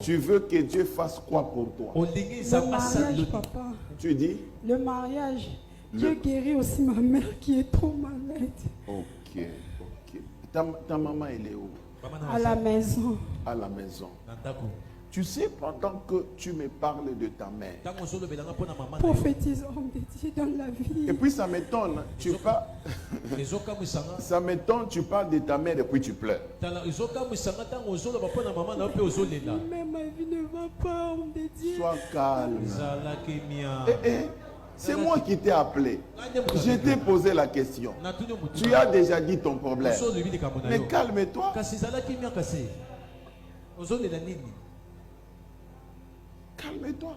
Tu veux que Dieu fasse quoi pour toi? Le mariage, papa. Tu dis? Le mariage. Dieu guérit aussi ma mère qui est trop malade. Ok. Ta maman, elle est où? À la maison. À la maison. Tu sais, pendant que tu me parles de ta mère, prophétise, homme de Dieu, dans la vie. et puis ça m'étonne, ça m'étonne, tu parles de ta mère et puis tu pleures. Mais ma vie ne va pas, homme de Dieu. Sois calme. C'est moi qui t'ai appelé. Je t'ai posé la question. Tu as déjà dit ton problème. Mais calme-toi. Calme-toi.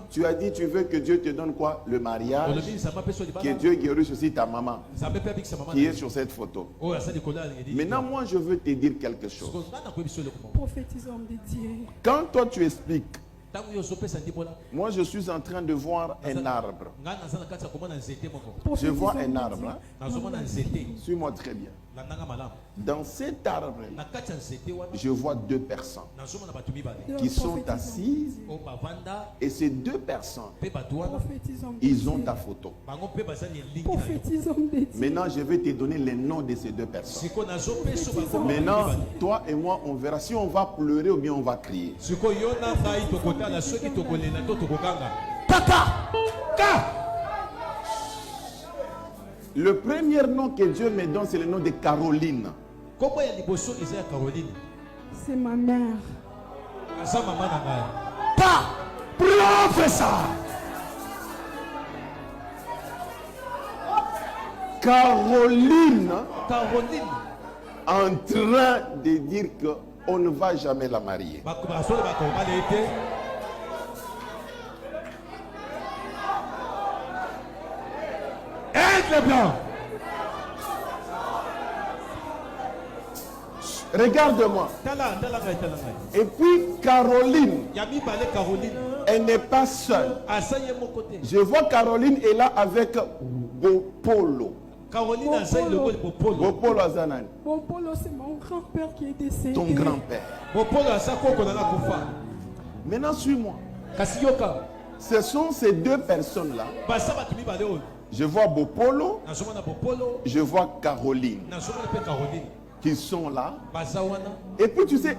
Tu as dit, tu veux que Dieu te donne quoi? Le mariage. Que Dieu guérisse aussi ta maman qui est sur cette photo. Maintenant, moi, je veux te dire quelque chose. Prophétise, homme de Dieu. Quand toi, tu expliques, moi, je suis en train de voir un arbre. Je vois un arbre. Suis-moi très bien. Dans cet arbre, je vois deux personnes qui sont assises. Et ces deux personnes, ils ont ta photo. Maintenant, je vais te donner les noms de ces deux personnes. Maintenant, toi et moi, on verra si on va pleurer ou bien on va crier. Le premier nom que Dieu me donne, c'est le nom de Caroline. C'est ma mère. Professeur Caroline en train de dire qu'on ne va jamais la marier. Aide-le blanc. Regarde-moi. Et puis Caroline, elle n'est pas seule. Je vois Caroline est là avec Bopolo. Bopolo Azanan. Bopolo, c'est mon grand-père qui est décédé. Ton grand-père. Maintenant, suis-moi. Ce sont ces deux personnes-là. Je vois Bopolo. Je vois Caroline. Qui sont là. Et puis tu sais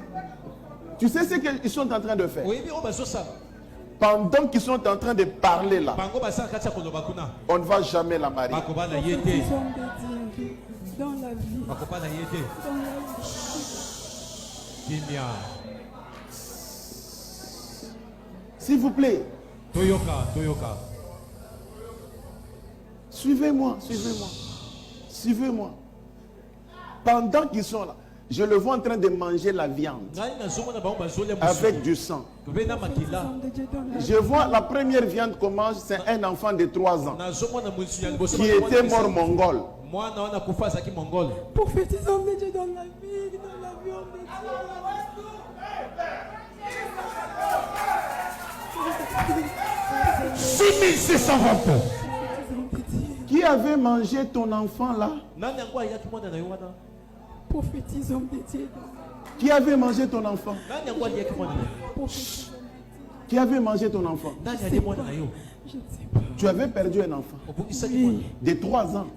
ce qu'ils sont en train de faire. Pendant qu'ils sont en train de parler là, on ne va jamais la marier. Dans la vie. S'il vous plaît. Suivez-moi. Suivez-moi. Pendant qu'ils sont là, je le vois en train de manger la viande avec du sang. Je vois la première viande qu'on mange, c'est un enfant de 3 ans qui était mort mongol. Prophétisons de Dieu dans la vie, homme de Dieu. 6620. Qui avait mangé ton enfant là? Prophétisons de Dieu. Qui avait mangé ton enfant? Qui avait mangé ton enfant? Je ne sais pas. Tu avais perdu un enfant de 3 ans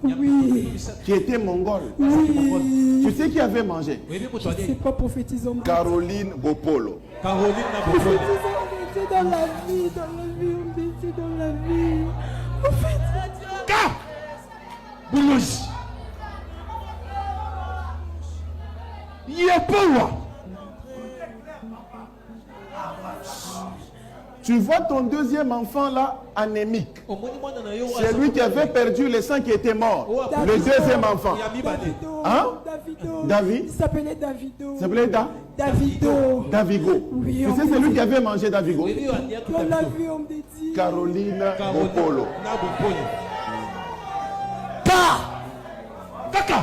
qui était mongol. Tu sais qui avait mangé? Je ne sais pas, prophétisons. Caroline Bopolo. Prophétisons de Dieu dans la vie, homme de Dieu dans la vie. Boulouji. Yepoua. Tu vois ton deuxième enfant là, anémique. C'est lui qui avait perdu le sang qui était mort. Le deuxième enfant. Hein? David. Il s'appelait Davido. Il s'appelait Davido. Davigo. Oui, tu sais, c'est lui qui avait mangé Davigo. Dans la vie, homme de Dieu. Caroline Bopolo. Kaka.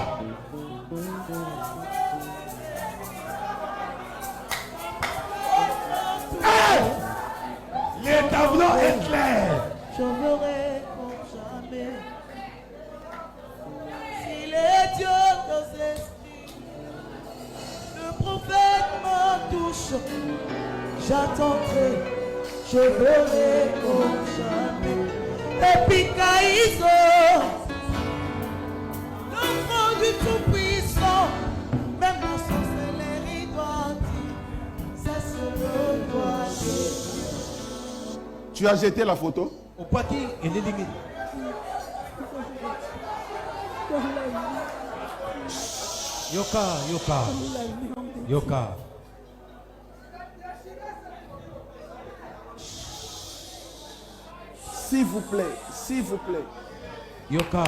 Le tableau est clair. Je verrai comme jamais. S'il est Dieu dans l'esprit, le prophète me touche. j'attendrai, je verrai comme jamais. Et puis Kaïso, l'enfant du Tout-Puissant, même la sorcellerie doit dire, c'est sur le doigt de Dieu. Tu as jeté la photo? Au parti et les limites. Yoka, Yoka, Yoka. S'il vous plaît, s'il vous plaît. Yoka.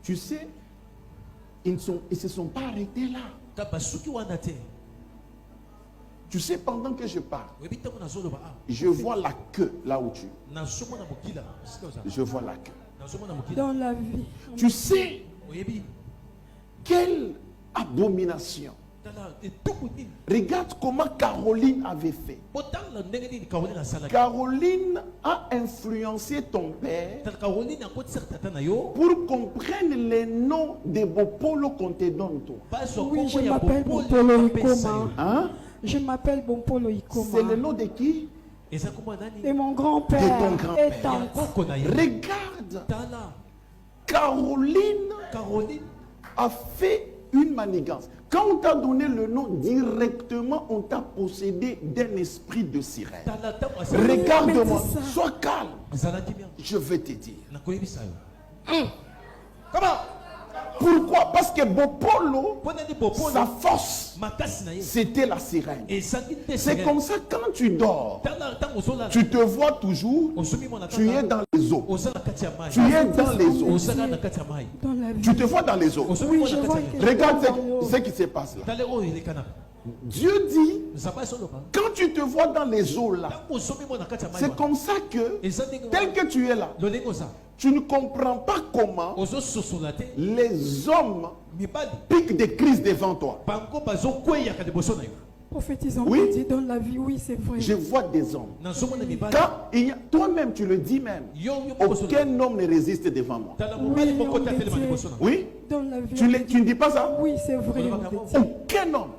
Tu sais, ils ne se sont pas arrêtés là. Tu sais, pendant que je parle, je vois la queue là où tu es. Je vois la queue. Dans la vie. Tu sais, quelle abomination. Regarde comment Caroline avait fait. Caroline a influencé ton père pour qu'on prenne les noms des Bopolo qu'on te donne toi. Oui, je m'appelle Bompolo Ikoma. Hein? Je m'appelle Bompolo Ikoma. C'est le nom de qui? Et mon grand-père. De ton grand-père. Et tante. Regarde. Caroline a fait une manigance. Quand on t'a donné le nom, directement, on t'a possédé d'un esprit de sirène. Regarde-moi, sois calme. Je vais te dire. Comment? Pourquoi? Parce que Bopolo, sa force, c'était la sirène. C'est comme ça, quand tu dors, tu te vois toujours, tu es dans les eaux. Tu es dans les eaux. Tu te vois dans les eaux. Oui, je vois que regarde ce qui se passe là. Dieu dit, quand tu te vois dans les eaux là, c'est comme ça que, tel que tu es là, tu ne comprends pas comment les hommes piquent des crises devant toi. Prophétisant, oui, dit dans la vie, oui, c'est vrai. Je vois des hommes. Quand toi-même, tu le dis même, aucun homme ne résiste devant moi. Oui, dans la vie, tu ne dis pas ça? Oui, c'est vrai. Aucun homme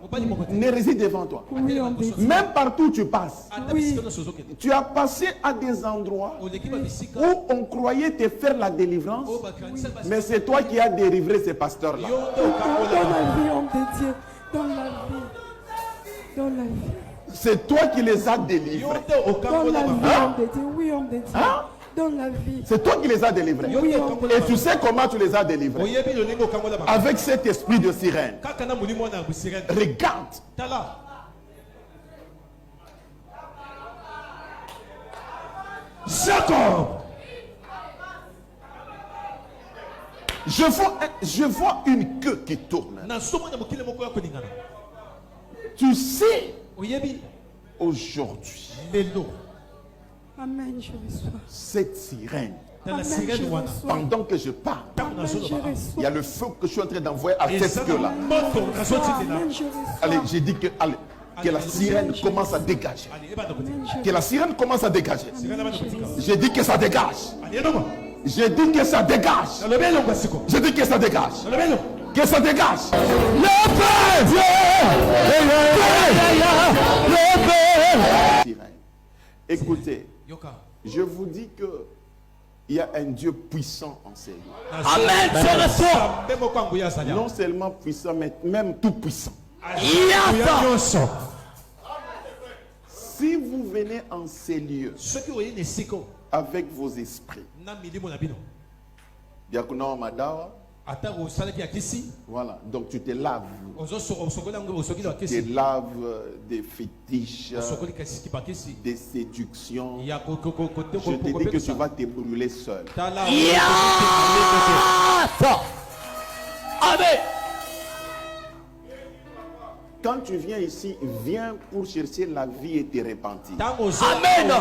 ne résiste devant toi. Oui, même partout où tu passes. Oui. Tu as passé à des endroits où on croyait te faire la délivrance, mais c'est toi qui as délivré ces pasteurs-là. Dans la vie, homme de Dieu. Dans la vie. Dans la vie. C'est toi qui les as délivrés. Dans la vie, homme de Dieu. Oui, homme de Dieu. Hein? Dans la vie. C'est toi qui les as délivrés. Oui, et tu sais comment tu les as délivrés? Avec cet esprit de sirène. Regarde. Jacob. Je vois une queue qui tourne. Tu sais, aujourd'hui, Amen, je reçois. cette sirène, Amen, pendant que je parle, Amen, il y a le feu que je suis en train d'envoyer à cette queue-là. Allez, j'ai dit que, que la sirène commence à dégager. Que la sirène commence à dégager. J'ai dit que ça dégage. J'ai dit que ça dégage. J'ai dit que ça dégage. Que ça dégage. Le feu! Écoutez, je vous dis que il y a un Dieu puissant en ces lieux. Amen. Non seulement puissant, mais même tout puissant. Si vous venez en ces lieux avec vos esprits, voilà, donc tu te laves. Tu te laves des fétiches, des séductions. Je te dis que tu vas te brûler seul. Amen. Quand tu viens ici, viens pour chercher la vie et te repentir. Amen.